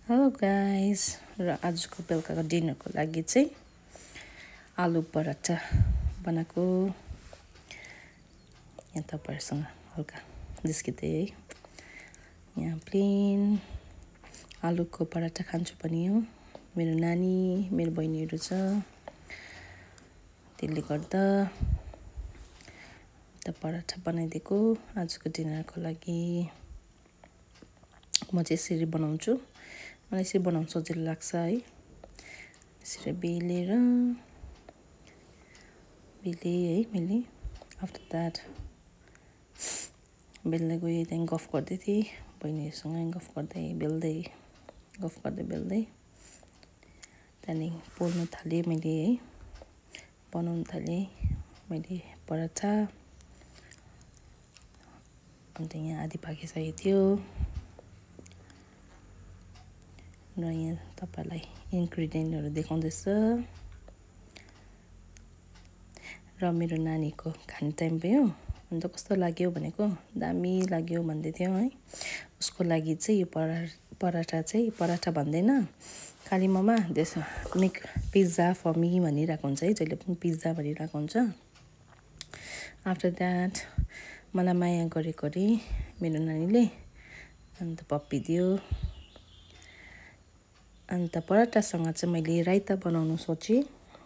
Hello guys, र आजको बेलुकाको डिनरको लागि चाहिँ आलु पराठा बनाएको। यहाँ तपाईहरुसँग हल्का जिस्किँदै है। यहाँ प्लेन आलुको पराठा खान्छु पनि हो। मेरो नानी, मेरो बहिनीहरु छ। त्यसले गर्दा त पराठा बनाइदिएको आजको डिनरको लागि। म चाहिँ यसरी बनाउँछु। मलाई यसरी बनाउन सजिलो लाग्छ है। यसरी बेलेर है मैले आफ्टर दैट बेल्दै गएँ, त्यहाँ गफ गर्दै थिएँ बहिनीहरुसँग, गफ गर्दै बेल्दै बेल्दै त्यहाँदेखि पोल्न थालेँ मैले है। बनाउन थालेँ मैले पराठा। अन्त यहाँ आधी पाकिसकेको थियो र यहाँ तपाईलाई इन्ग्रेडिएन्टहरु देखाउँदैछ। र मेरो नानीको खाने टाइम भयो। अन्त कस्तो लाग्यो भनेको, दामी लाग्यो भन्दै थियो है। उसको लागि चाहिँ यो पराठा चाहिँ पराठा भन्दैन, खाली ममा त्यसो मेक पिज्जा फर मी भनिरहेको हुन्छ है। जहिले पनि पिज्जा भनिरहेको हुन्छ। आफ्टर दैट मलाई माया गरेको रे मेरो नानीले, अन्त पप्पी दियो। अन्त पराठासँग चाहिँ मैले राइता बनाउन सोचेँ।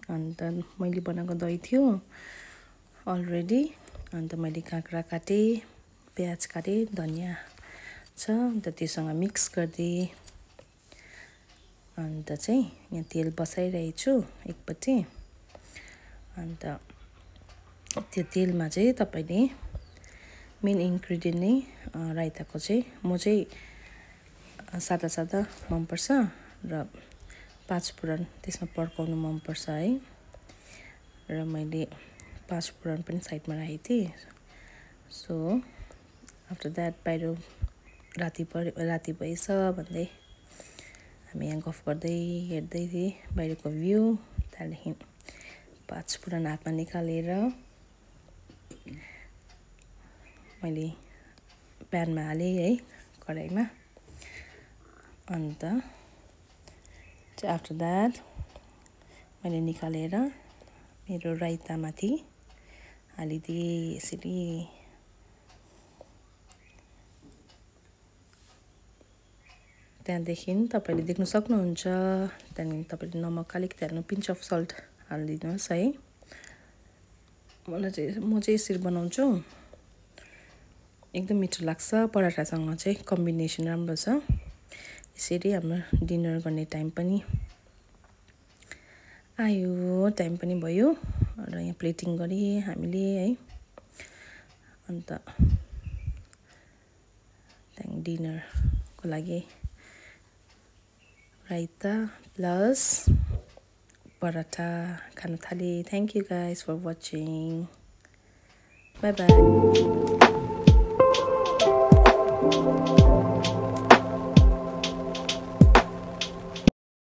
अन्त मैले बनाएको दही थियो अलरेडी। अन्त मैले काँक्रा काटेँ, प्याज काटेँ, धनिया छ, अन्त त्योसँग मिक्स गरिदिएँ। अन्त चाहिँ यहाँ तेल बसाइरहेको छु एकपट्टि। अन्त त्यो तेलमा चाहिँ तपाईले मेन इन्ग्रेडिएन्ट नै राइताको चाहिँ म चाहिँ सादा सादा मनपर्छ र 5 फुरन त्यसमा पड्काउनु मनपर्छ है। र मैले 5 फुरन पनि साइडमा राखेको थिएँ। सो आफ्टर दैट बाहिर राति भएछ भन्दै हामी यहाँ गफ गर्दै हेर्दै थिएँ बाहिरको भ्यू। त्यहाँदेखि 5 फुरन हातमा निकालेर मैले प्यानमा हालेँ है, कराईमा। अन्त आफ्टर दैट मैले निकालेर मेरो राइतामाथि हालिदिएँ यसरी। त्यहाँदेखि तपाईले देख्न सक्नुहुन्छ। त्यहाँदेखि तपाईले नमक अलिकति हाल्नु, पिन्च अफ सल्ट हालिदिनुहोस् है। म चाहिँ यसरी बनाउँछु, एकदम मिठो लाग्छ। पराठासँग चाहिँ कम्बिनेसन राम्रो छ। यसरी हाम्रो डिनर गर्ने टाइम पनि आयो, टाइम पनि भयो र यहाँ प्लेटिङ गरे हामीले है। अन्त त्यहाँदेखि डिनरको लागि राइता प्लस पराठा खान थालेँ। Thank you guys for watching. Bye by.